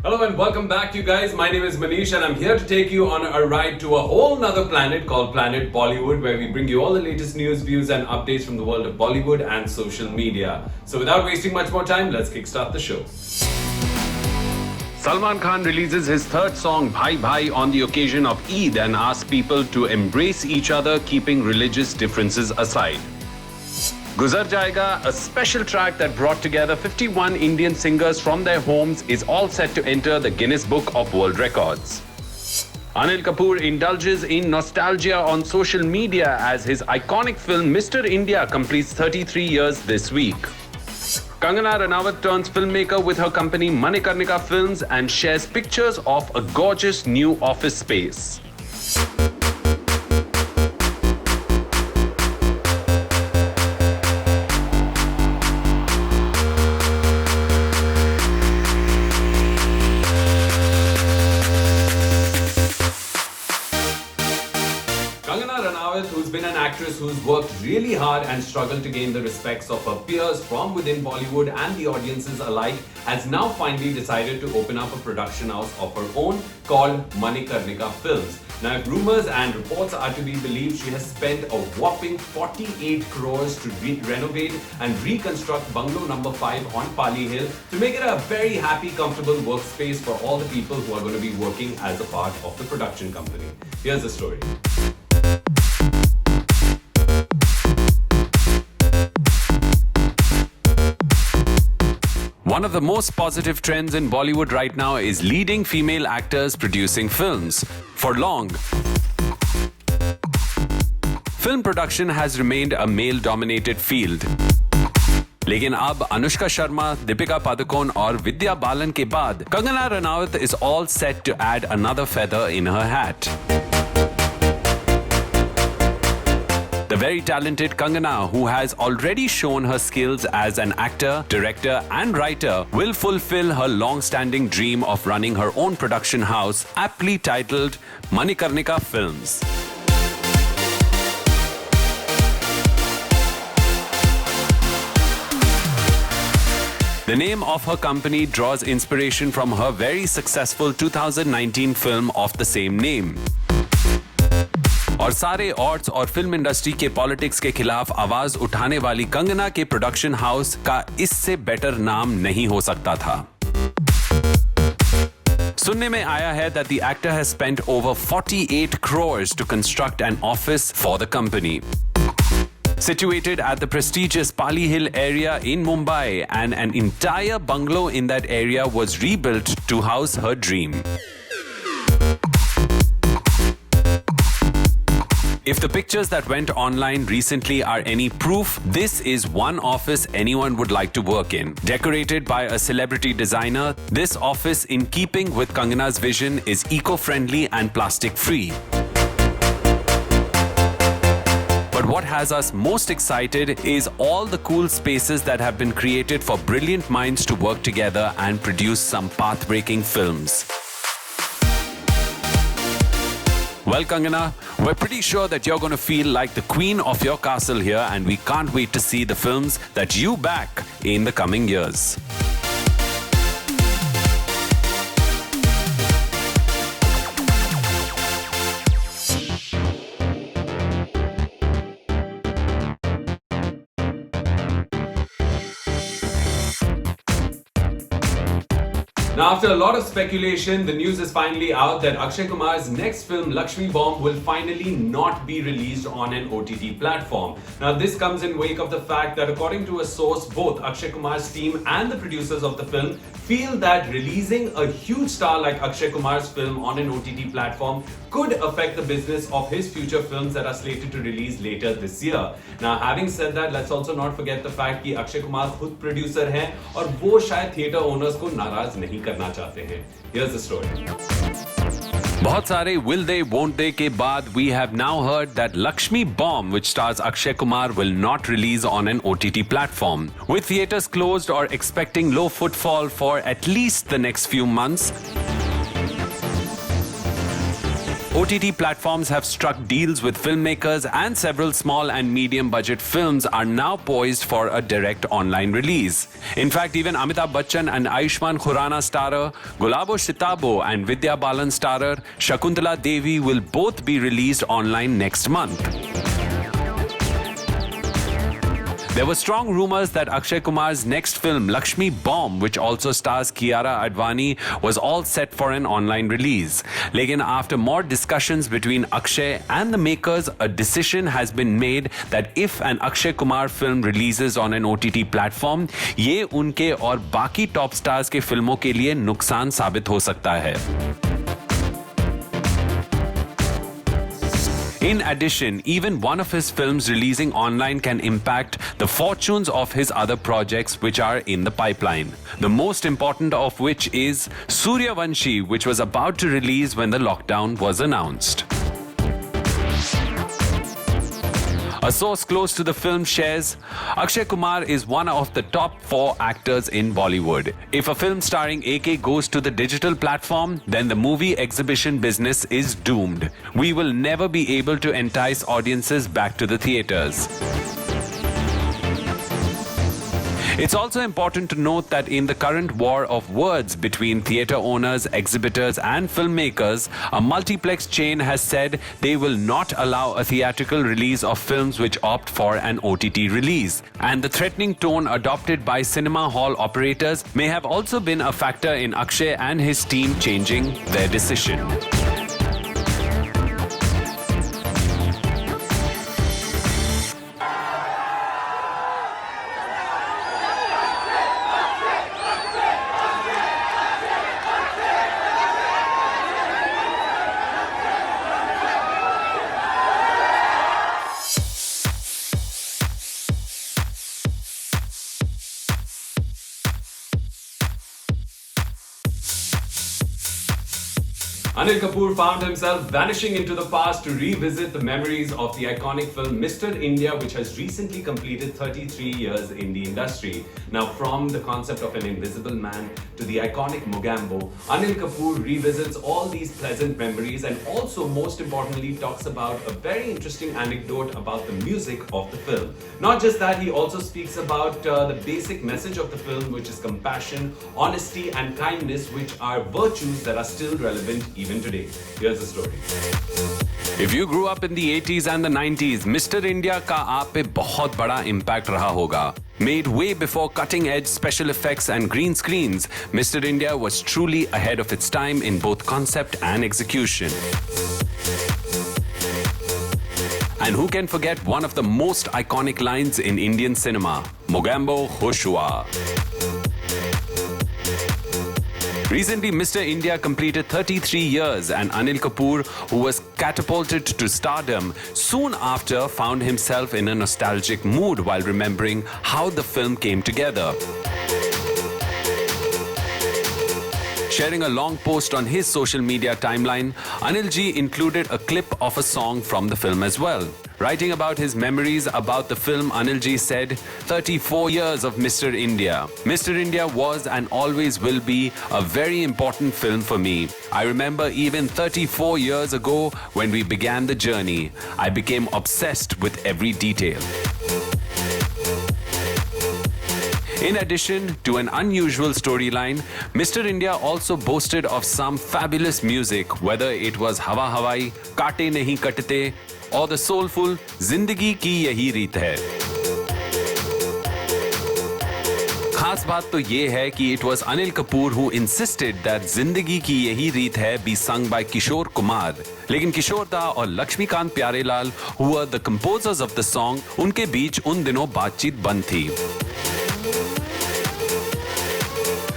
Hello and welcome back, you guys. My name is Manish and I'm here to take you on a ride to a whole nother planet called Planet Bollywood, where we bring you all the latest news, views and updates from the world of Bollywood and social media. So without wasting much more time, let's kickstart the show. Salman Khan releases his third song Bhai Bhai on the occasion of Eid and asks people to embrace each other, keeping religious differences aside. Guzar Jayega, a special track that brought together 51 Indian singers from their homes, is all set to enter the Guinness Book of World Records. Anil Kapoor indulges in nostalgia on social media as his iconic film Mr. India completes 33 years this week. Kangana Ranaut turns filmmaker with her company Manikarnika Films and shares pictures of a gorgeous new office space. Kangana Ranaut, who's been an actress who's worked really hard and struggled to gain the respects of her peers from within Bollywood and the audiences alike, has now finally decided to open up a production house of her own called Manikarnika Films. Now, if rumors and reports are to be believed, she has spent a whopping 48 crores to renovate and reconstruct bungalow number 5 on Pali Hill to make it a very happy, comfortable workspace for all the people who are going to be working as a part of the production company. Here's the story. One of the most positive trends in Bollywood right now is leading female actors producing films. For long, film production has remained a male-dominated field. लेकिन अब अनुष्का शर्मा, दीपिका पादुकोण और विद्या बालन के बाद Kangana Ranaut is all set to add another feather in her hat. The very talented Kangana, who has already shown her skills as an actor, director and writer, will fulfill her long-standing dream of running her own production house, aptly titled Manikarnika Films. The name of her company draws inspiration from her very successful 2019 film of the same name. और सारे odds और film industry के politics के खिलाफ आवाज उठाने वाली कंगना के प्रोडक्शन हाउस का इससे बेटर नाम नहीं हो सकता था. सुनने में आया है that the actor has spent over 48 crores to construct an office for the company. Situated at the prestigious Pali Hill area in Mumbai, and an entire bungalow in that area was rebuilt to house her dream. If the pictures that went online recently are any proof, this is one office anyone would like to work in. Decorated by a celebrity designer, this office, in keeping with Kangana's vision, is eco-friendly and plastic-free. But what has us most excited is all the cool spaces that have been created for brilliant minds to work together and produce some path-breaking films. Well, Kangana, we're pretty sure that you're going to feel like the queen of your castle here, and we can't wait to see the films that you back in the coming years. Now, after a lot of speculation, the news is finally out that Akshay Kumar's next film, Lakshmi Bomb, will finally not be released on an OTT platform. Now, this comes in wake of the fact that, according to a source, both Akshay Kumar's team and the producers of the film feel that releasing a huge star like Akshay Kumar's film on an OTT platform could affect the business of his future films that are slated to release later this year. Now, having said that, let's also not forget the fact that Akshay Kumar खुद producer हैं और वो शायद theatre owners को नाराज नहीं करना चाहते हैं. Here's the story. बहुत सारे will they won't they के बाद we have now heard that Lakshmi Bomb, which stars Akshay Kumar, will not release on an OTT platform. With theatres closed or expecting low footfall for at least the next few months, OTT platforms have struck deals with filmmakers, and several small and medium budget films are now poised for a direct online release. In fact, even Amitabh Bachchan and Ayushmann Khurrana starrer Gulabo Sitabo and Vidya Balan starrer Shakuntala Devi will both be released online next month. There were strong rumors that Akshay Kumar's next film, Lakshmi Bomb, which also stars Kiara Advani, was all set for an online release. Lekin after more discussions between Akshay and the makers, a decision has been made that if an Akshay Kumar film releases on an OTT platform, ये उनके और बाकी top stars के फिल्मों के लिए नुकसान साबित हो सकता है. In addition, even one of his films releasing online can impact the fortunes of his other projects which are in the pipeline. The most important of which is Suryavanshi, which was about to release when the lockdown was announced. A source close to the film shares, Akshay Kumar is one of the top 4 actors in Bollywood. If a film starring AK goes to the digital platform, then the movie exhibition business is doomed. We will never be able to entice audiences back to the theatres. It's also important to note that in the current war of words between theatre owners, exhibitors and filmmakers, a multiplex chain has said they will not allow a theatrical release of films which opt for an OTT release. And the threatening tone adopted by cinema hall operators may have also been a factor in Akshay and his team changing their decision. Anil Kapoor found himself vanishing into the past to revisit the memories of the iconic film Mr. India, which has recently completed 33 years in the industry. Now, from the concept of an invisible man to the iconic Mogambo, Anil Kapoor revisits all these pleasant memories and also, most importantly, talks about a very interesting anecdote about the music of the film. Not just that, he also speaks about the basic message of the film, which is compassion, honesty and kindness, which are virtues that are still relevant even today. Here's the story. If you grew up in the 80s and the 90s, Mr. India का आप पे बहुत बड़ा impact रहा होगा. Made way before cutting-edge special effects and green screens, Mr. India was truly ahead of its time in both concept and execution. And who can forget one of the most iconic lines in Indian cinema, Mogambo Khush hua. Recently, Mr. India completed 33 years and Anil Kapoor, who was catapulted to stardom, soon after found himself in a nostalgic mood while remembering how the film came together. Sharing a long post on his social media timeline, Anil ji included a clip of a song from the film as well. Writing about his memories about the film, Anil ji said, 34 years of Mr. India. Mr. India was and always will be a very important film for me. I remember even 34 years ago when we began the journey, I became obsessed with every detail. In addition to an unusual storyline, Mr. India also boasted of some fabulous music, whether it was Hawa Hawai, Kaate Nahi Katte, or the soulful Zindagi Ki Yahi Reet Hai. खास बात तो ये है कि it was Anil Kapoor who insisted that Zindagi Ki Yahi Reet Hai be sung by Kishore Kumar. लेकिन किशोर दा और Laxmikant Pyarelal, who were the composers of the song, उनके बीच उन दिनों बातचीत बंद थी.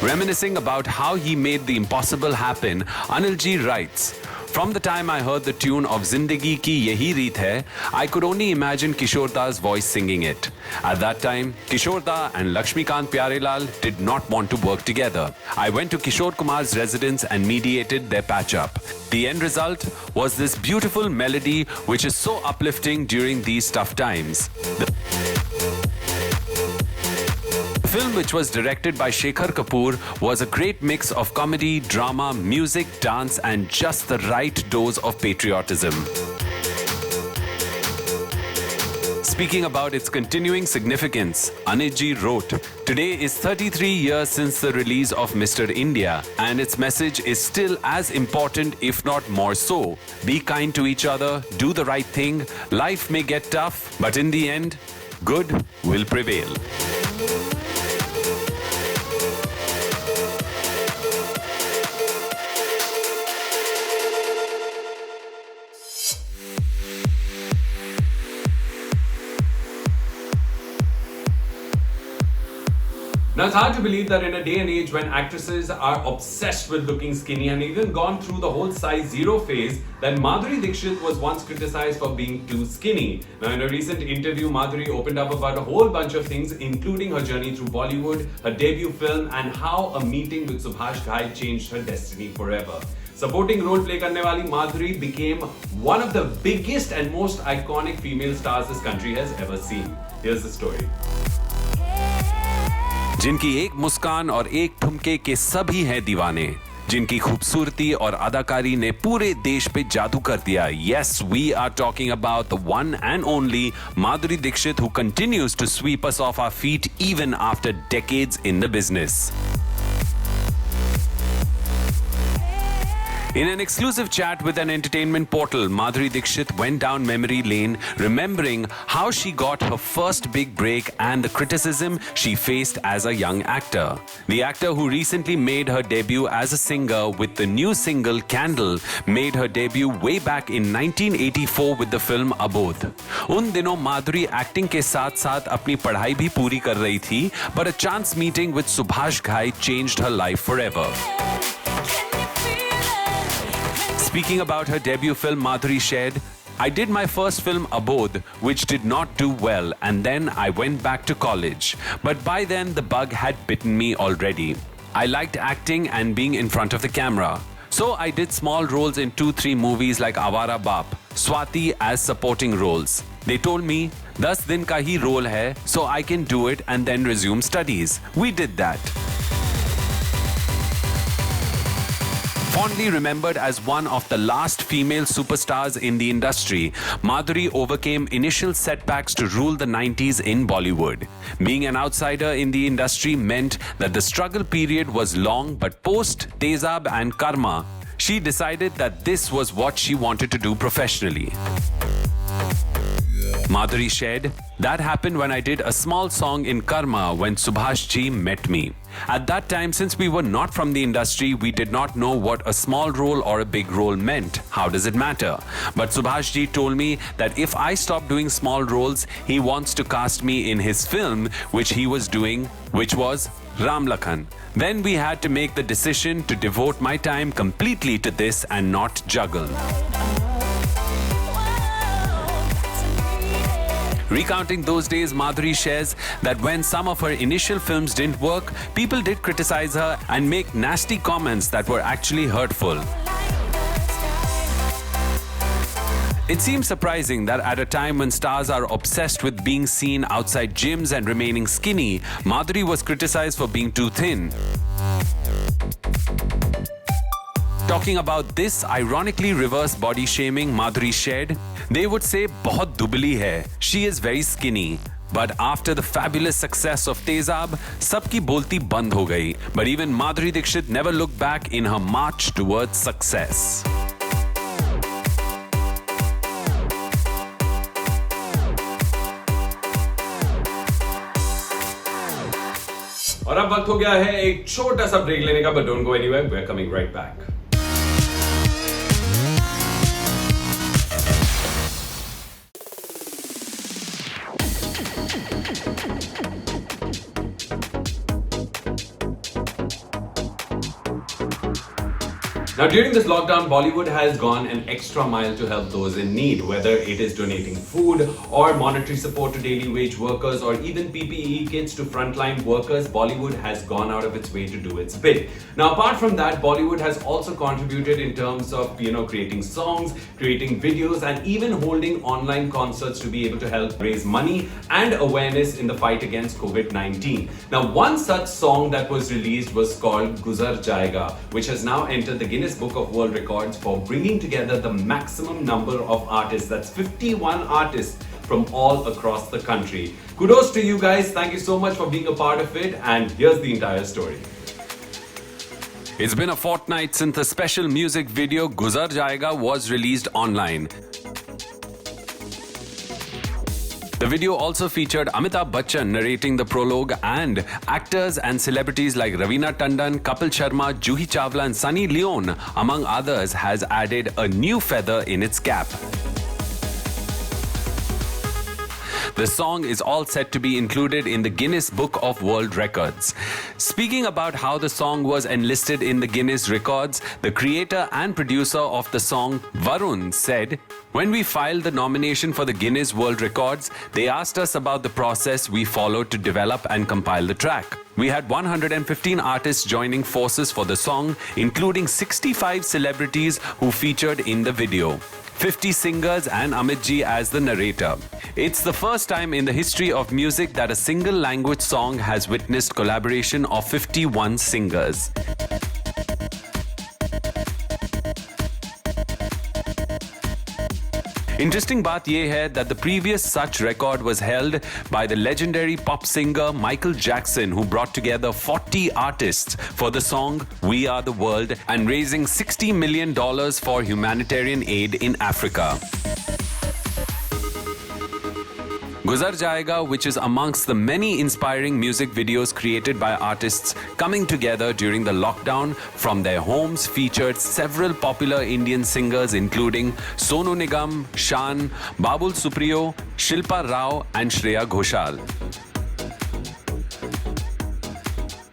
Reminiscing about how he made the impossible happen, Anil ji writes, "From the time I heard the tune of Zindagi Ki Yahi Reet Hai, I could only imagine Kishore Da's voice singing it. At that time, Kishore Da and Lakshmikant Pyarelal did not want to work together. I went to Kishore Kumar's residence and mediated their patch-up. The end result was this beautiful melody which is so uplifting during these tough times. The The film, which was directed by Shekhar Kapoor, was a great mix of comedy, drama, music, dance, and just the right dose of patriotism. Speaking about its continuing significance, Anitji wrote, "Today is 33 years since the release of Mr. India, and its message is still as important, if not more so. Be kind to each other, do the right thing. Life may get tough, but in the end, good will prevail." Now, it's hard to believe that in a day and age when actresses are obsessed with looking skinny and even gone through the whole size zero phase, that Madhuri Dixit was once criticized for being too skinny. Now, in a recent interview, Madhuri opened up about a whole bunch of things, including her journey through Bollywood, her debut film, and how a meeting with Subhash Ghai changed her destiny forever. Supporting role play करने वाली Madhuri became one of the biggest and most iconic female stars this country has ever seen. Here's the story. जिनकी एक मुस्कान और एक ठुमके के सभी हैं दीवाने, जिनकी खूबसूरती और अदाकारी ने पूरे देश पे जादू कर दिया. Yes, we are talking about the one and only Madhuri Dixit, who continues to sweep us off our feet even after decades in the business. In an exclusive chat with an entertainment portal, Madhuri Dixit went down memory lane, remembering how she got her first big break and the criticism she faced as a young actor. The actor, who recently made her debut as a singer with the new single Candle, made her debut way back in 1984 with the film Abodh. उन दिनों माधुरी acting के साथ-साथ अपनी पढ़ाई भी पूरी कर रही थी, but a chance meeting with Subhash Ghai changed her life forever. Speaking about her debut film, Madhuri shared, "I did my first film Abodh, which did not do well, and then I went back to college. But by then the bug had bitten me already. I liked acting and being in front of the camera. So I did small roles in 2-3 movies like Awara Baap, Swati as supporting roles. They told me, 10 din ka hi role hai, so I can do it and then resume studies. We did that." Fondly remembered as one of the last female superstars in the industry, Madhuri overcame initial setbacks to rule the 90s in Bollywood. Being an outsider in the industry meant that the struggle period was long, but post Tezab and Karma, she decided that this was what she wanted to do professionally. Madhuri shared, "That happened when I did a small song in Karma when Subhash ji met me. At that time, since we were not from the industry, we did not know what a small role or a big role meant. How does it matter? But Subhash ji told me that if I stop doing small roles, he wants to cast me in his film, which he was doing, which was Ram Lakhan. Then we had to make the decision to devote my time completely to this and not juggle." Recounting those days, Madhuri shares that when some of her initial films didn't work, people did criticize her and make nasty comments that were actually hurtful. It seems surprising that at a time when stars are obsessed with being seen outside gyms and remaining skinny, Madhuri was criticized for being too thin. Talking about this ironically reverse body shaming, Madhuri shared, "They would say बहुत दुबली है. She is very skinny. But after the fabulous success of Tezab, सबकी बोलती बंद हो गई. But even Madhuri Dixit never looked back in her march towards success." और अब वक्त हो गया है एक छोटा सा ब्रेक लेने का, but don't go anywhere. We're coming right back. Now, during this lockdown, Bollywood has gone an extra mile to help those in need, whether it is donating food or monetary support to daily wage workers or even PPE kits to frontline workers. Bollywood has gone out of its way to do its bit. Now, apart from that, Bollywood has also contributed in terms of, creating songs, creating videos, and even holding online concerts to be able to help raise money and awareness in the fight against COVID-19. Now, one such song that was released was called Guzar Jayega, which has now entered the Guinness Book of World Records for bringing together the maximum number of artists. That's 51 artists from all across the country. Kudos to you guys. Thank you so much for being a part of it. And here's the entire story. It's been a fortnight since the special music video Guzar Jayega was released online. The video also featured Amitabh Bachchan narrating the prologue, and actors and celebrities like Raveena Tandon, Kapil Sharma, Juhi Chawla and Sunny Leone, among others, has added a new feather in its cap. The song is all set to be included in the Guinness Book of World Records. Speaking about how the song was enlisted in the Guinness Records, the creator and producer of the song, Varun, said, "When we filed the nomination for the Guinness World Records, they asked us about the process we followed to develop and compile the track. We had 115 artists joining forces for the song, including 65 celebrities who featured in the video. 50 singers and Amit Ji as the narrator. It's the first time in the history of music that a single language song has witnessed collaboration of 51 singers." Interesting baat ye hai that the previous such record was held by the legendary pop singer Michael Jackson, who brought together 40 artists for the song We Are the World and raising $60 million for humanitarian aid in Africa. Guzar Jayega, which is amongst the many inspiring music videos created by artists coming together during the lockdown from their homes, featured several popular Indian singers including Sonu Nigam, Shan, Babul Supriyo, Shilpa Rao and Shreya Ghoshal.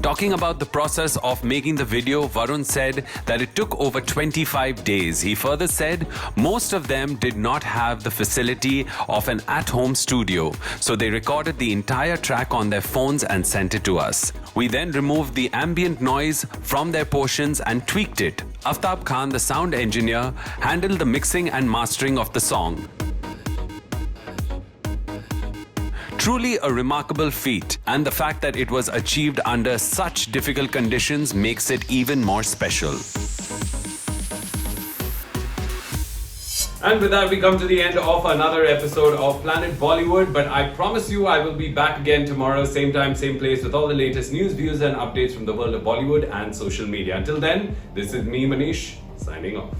Talking about the process of making the video, Varun said that it took over 25 days. He further said most of them did not have the facility of an at-home studio, so they recorded the entire track on their phones and sent it to us. We then removed the ambient noise from their portions and tweaked it. Aftab Khan, the sound engineer, handled the mixing and mastering of the song. Truly a remarkable feat, and the fact that it was achieved under such difficult conditions makes it even more special. And with that, we come to the end of another episode of Planet Bollywood. But I promise you, I will be back again tomorrow, same time, same place, with all the latest news, views, and updates from the world of Bollywood and social media. Until then, this is me, Manish, signing off.